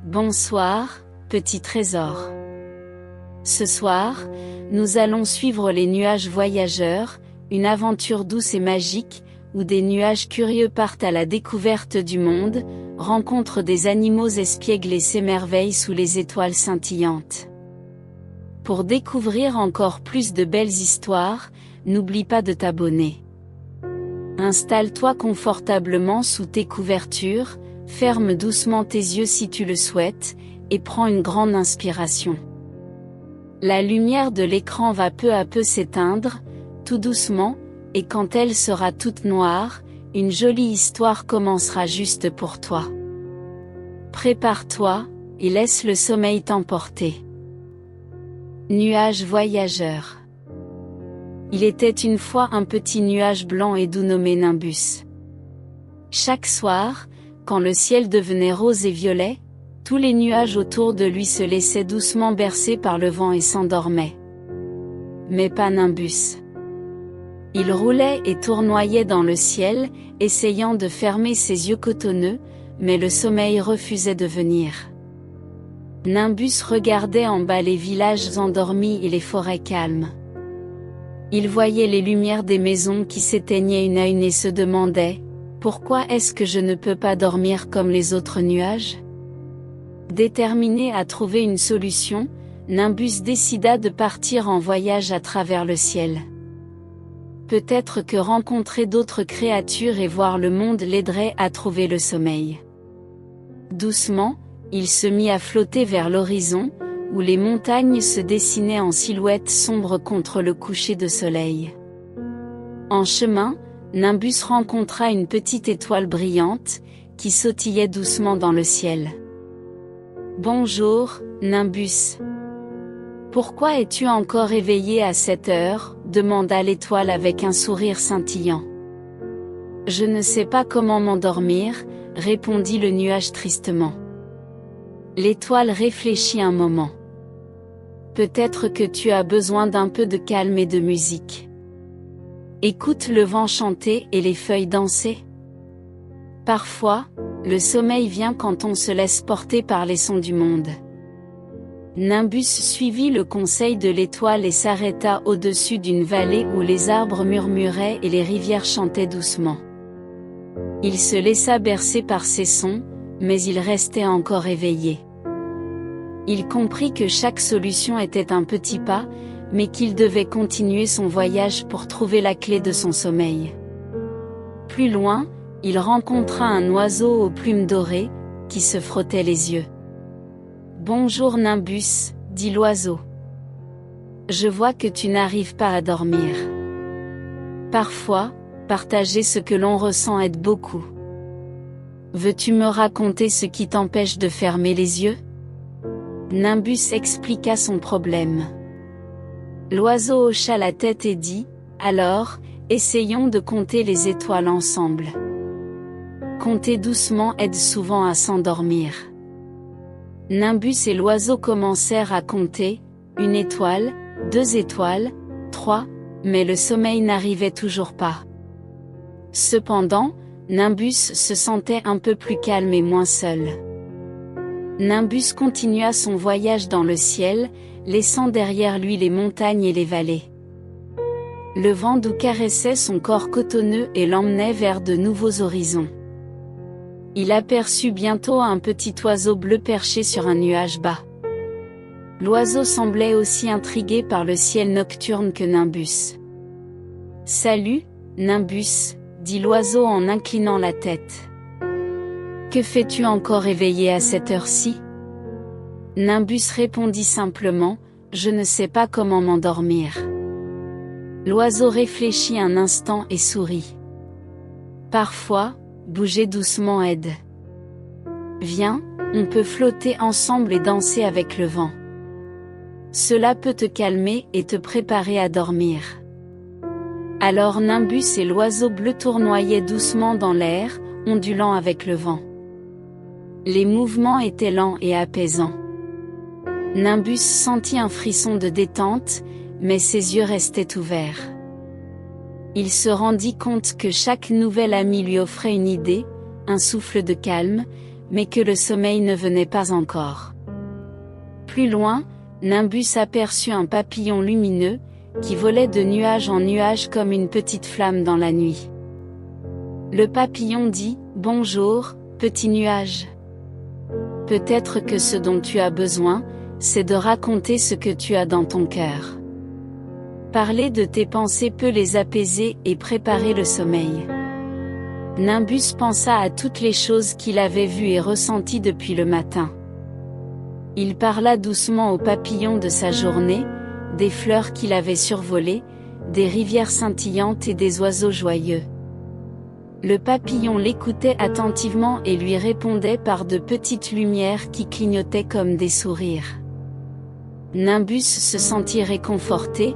Bonsoir, petit trésor. Ce soir, nous allons suivre les nuages voyageurs, une aventure douce et magique, où des nuages curieux partent à la découverte du monde, rencontrent des animaux espiègles et s'émerveillent sous les étoiles scintillantes. Pour découvrir encore plus de belles histoires, n'oublie pas de t'abonner. Installe-toi confortablement sous tes couvertures, ferme doucement tes yeux si tu le souhaites, et prends une grande inspiration. La lumière de l'écran va peu à peu s'éteindre, tout doucement, et quand elle sera toute noire, une jolie histoire commencera juste pour toi. Prépare-toi, et laisse le sommeil t'emporter. Nuages voyageurs. Il était une fois un petit nuage blanc et doux nommé Nimbus. Chaque soir, quand le ciel devenait rose et violet, tous les nuages autour de lui se laissaient doucement bercer par le vent et s'endormaient. Mais pas Nimbus. Il roulait et tournoyait dans le ciel, essayant de fermer ses yeux cotonneux, mais le sommeil refusait de venir. Nimbus regardait en bas les villages endormis et les forêts calmes. Il voyait les lumières des maisons qui s'éteignaient une à une et se demandait « Pourquoi est-ce que je ne peux pas dormir comme les autres nuages ?» Déterminé à trouver une solution, Nimbus décida de partir en voyage à travers le ciel. Peut-être que rencontrer d'autres créatures et voir le monde l'aiderait à trouver le sommeil. Doucement, il se mit à flotter vers l'horizon, où les montagnes se dessinaient en silhouette sombre contre le coucher de soleil. En chemin, Nimbus rencontra une petite étoile brillante, qui sautillait doucement dans le ciel. « Bonjour, Nimbus. Pourquoi es-tu encore éveillé à cette heure ?» demanda l'étoile avec un sourire scintillant. « Je ne sais pas comment m'endormir, » répondit le nuage tristement. L'étoile réfléchit un moment. « Peut-être que tu as besoin d'un peu de calme et de musique. Écoute le vent chanter et les feuilles danser. Parfois, le sommeil vient quand on se laisse porter par les sons du monde. » Nimbus suivit le conseil de l'étoile et s'arrêta au-dessus d'une vallée où les arbres murmuraient et les rivières chantaient doucement. Il se laissa bercer par ces sons, mais il restait encore éveillé. Il comprit que chaque solution était un petit pas, mais qu'il devait continuer son voyage pour trouver la clé de son sommeil. Plus loin, il rencontra un oiseau aux plumes dorées, qui se frottait les yeux. « Bonjour Nimbus, » dit l'oiseau. « Je vois que tu n'arrives pas à dormir. Parfois, partager ce que l'on ressent aide beaucoup. Veux-tu me raconter ce qui t'empêche de fermer les yeux ?» Nimbus expliqua son problème. L'oiseau hocha la tête et dit « Alors, essayons de compter les étoiles ensemble. Compter doucement aide souvent à s'endormir. » Nimbus et l'oiseau commencèrent à compter, 1 étoile, 2 étoiles, 3, mais le sommeil n'arrivait toujours pas. Cependant, Nimbus se sentait un peu plus calme et moins seul. Nimbus continua son voyage dans le ciel, laissant derrière lui les montagnes et les vallées. Le vent doux caressait son corps cotonneux et l'emmenait vers de nouveaux horizons. Il aperçut bientôt un petit oiseau bleu perché sur un nuage bas. L'oiseau semblait aussi intrigué par le ciel nocturne que Nimbus. « Salut, Nimbus, » dit l'oiseau en inclinant la tête. « Que fais-tu encore éveillé à cette heure-ci » Nimbus répondit simplement, « Je ne sais pas comment m'endormir. » L'oiseau réfléchit un instant et sourit. « Parfois, bouger doucement aide. Viens, on peut flotter ensemble et danser avec le vent. Cela peut te calmer et te préparer à dormir. » Alors Nimbus et l'oiseau bleu tournoyaient doucement dans l'air, ondulant avec le vent. Les mouvements étaient lents et apaisants. Nimbus sentit un frisson de détente, mais ses yeux restaient ouverts. Il se rendit compte que chaque nouvel ami lui offrait une idée, un souffle de calme, mais que le sommeil ne venait pas encore. Plus loin, Nimbus aperçut un papillon lumineux, qui volait de nuage en nuage comme une petite flamme dans la nuit. Le papillon dit « Bonjour, petit nuage. Peut-être que ce dont tu as besoin, c'est de raconter ce que tu as dans ton cœur. Parler de tes pensées peut les apaiser et préparer le sommeil. » Nimbus pensa à toutes les choses qu'il avait vues et ressenties depuis le matin. Il parla doucement au papillon de sa journée, des fleurs qu'il avait survolées, des rivières scintillantes et des oiseaux joyeux. Le papillon l'écoutait attentivement et lui répondait par de petites lumières qui clignotaient comme des sourires. Nimbus se sentit réconforté,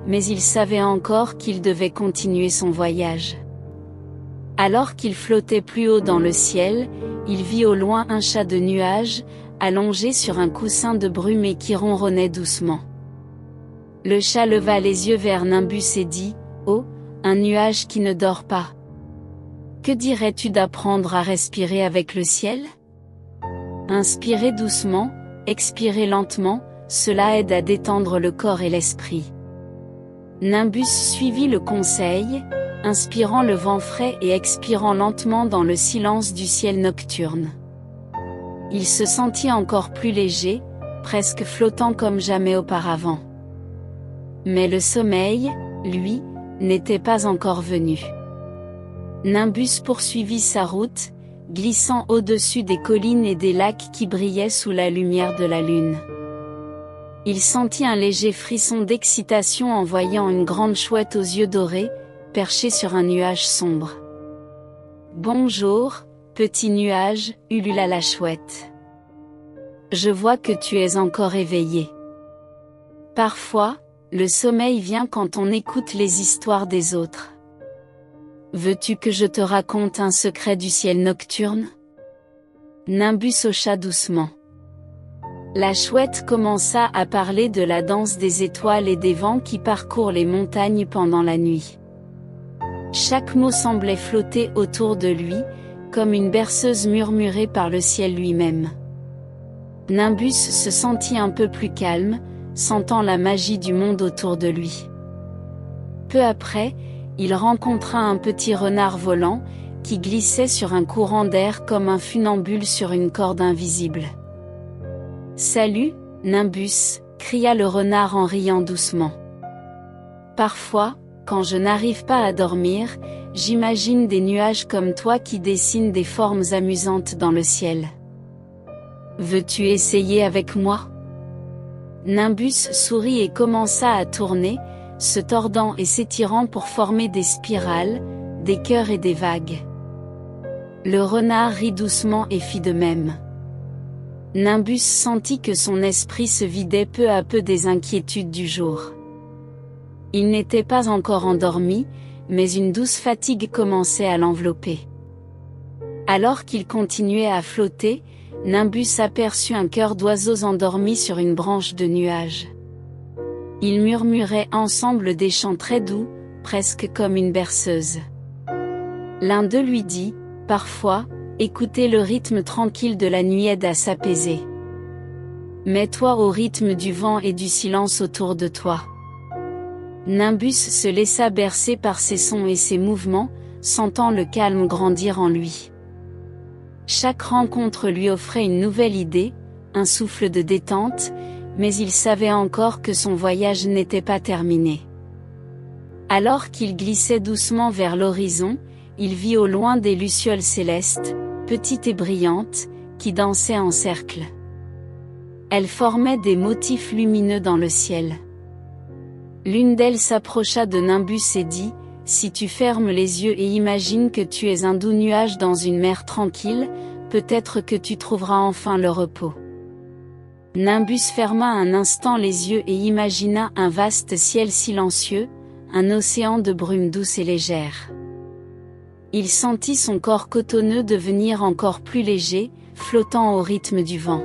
mais il savait encore qu'il devait continuer son voyage. Alors qu'il flottait plus haut dans le ciel, il vit au loin un chat de nuages, allongé sur un coussin de brume et qui ronronnait doucement. Le chat leva les yeux vers Nimbus et dit « Oh, un nuage qui ne dort pas. Que dirais-tu d'apprendre à respirer avec le ciel? Inspirez doucement, expirez lentement, cela aide à détendre le corps et l'esprit. » Nimbus suivit le conseil, inspirant le vent frais et expirant lentement dans le silence du ciel nocturne. Il se sentit encore plus léger, presque flottant comme jamais auparavant. Mais le sommeil, lui, n'était pas encore venu. Nimbus poursuivit sa route, glissant au-dessus des collines et des lacs qui brillaient sous la lumière de la lune. Il sentit un léger frisson d'excitation en voyant une grande chouette aux yeux dorés, perchée sur un nuage sombre. « Bonjour, petit nuage, » ulula la chouette. « Je vois que tu es encore éveillé. » Parfois, le sommeil vient quand on écoute les histoires des autres. Veux-tu que je te raconte un secret du ciel nocturne? Nimbus hocha doucement. La chouette commença à parler de la danse des étoiles et des vents qui parcourent les montagnes pendant la nuit. Chaque mot semblait flotter autour de lui, comme une berceuse murmurée par le ciel lui-même. Nimbus se sentit un peu plus calme, sentant la magie du monde autour de lui. Peu après, il rencontra un petit renard volant, qui glissait sur un courant d'air comme un funambule sur une corde invisible. « Salut, Nimbus !» cria le renard en riant doucement. « Parfois, quand je n'arrive pas à dormir, j'imagine des nuages comme toi qui dessinent des formes amusantes dans le ciel. Veux-tu essayer avec moi? » Nimbus sourit et commença à tourner, se tordant et s'étirant pour former des spirales, des cœurs et des vagues. Le renard rit doucement et fit de même. Nimbus sentit que son esprit se vidait peu à peu des inquiétudes du jour. Il n'était pas encore endormi, mais une douce fatigue commençait à l'envelopper. Alors qu'il continuait à flotter, Nimbus aperçut un chœur d'oiseaux endormis sur une branche de nuage. Ils murmuraient ensemble des chants très doux, presque comme une berceuse. L'un d'eux lui dit, « Parfois, écouter le rythme tranquille de la nuit aide à s'apaiser. Mets-toi au rythme du vent et du silence autour de toi. » Nimbus se laissa bercer par ses sons et ses mouvements, sentant le calme grandir en lui. Chaque rencontre lui offrait une nouvelle idée, un souffle de détente, mais il savait encore que son voyage n'était pas terminé. Alors qu'il glissait doucement vers l'horizon, il vit au loin des lucioles célestes, petites et brillantes, qui dansaient en cercle. Elles formaient des motifs lumineux dans le ciel. L'une d'elles s'approcha de Nimbus et dit, « Si tu fermes les yeux et imagines que tu es un doux nuage dans une mer tranquille, peut-être que tu trouveras enfin le repos. » Nimbus ferma un instant les yeux et imagina un vaste ciel silencieux, un océan de brume douce et légère. Il sentit son corps cotonneux devenir encore plus léger, flottant au rythme du vent.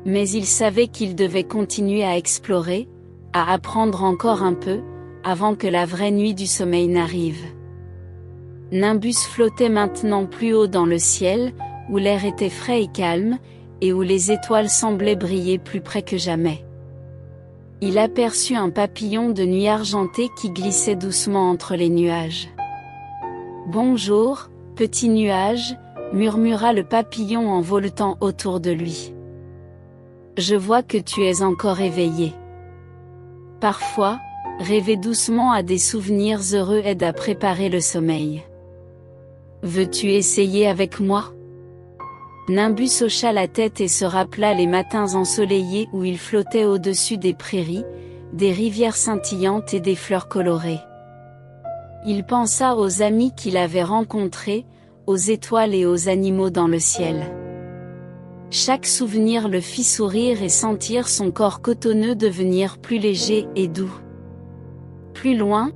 Mais il savait qu'il devait continuer à explorer, à apprendre encore un peu, avant que la vraie nuit du sommeil n'arrive. Nimbus flottait maintenant plus haut dans le ciel, où l'air était frais et calme, et où les étoiles semblaient briller plus près que jamais. Il aperçut un papillon de nuit argenté qui glissait doucement entre les nuages. « Bonjour, petit nuage », murmura le papillon en voletant autour de lui. « Je vois que tu es encore éveillé. Parfois, rêver doucement à des souvenirs heureux aide à préparer le sommeil. Veux-tu essayer avec moi ?» Nimbus hocha la tête et se rappela les matins ensoleillés où il flottait au-dessus des prairies, des rivières scintillantes et des fleurs colorées. Il pensa aux amis qu'il avait rencontrés, aux étoiles et aux animaux dans le ciel. Chaque souvenir le fit sourire et sentir son corps cotonneux devenir plus léger et doux. Plus loin,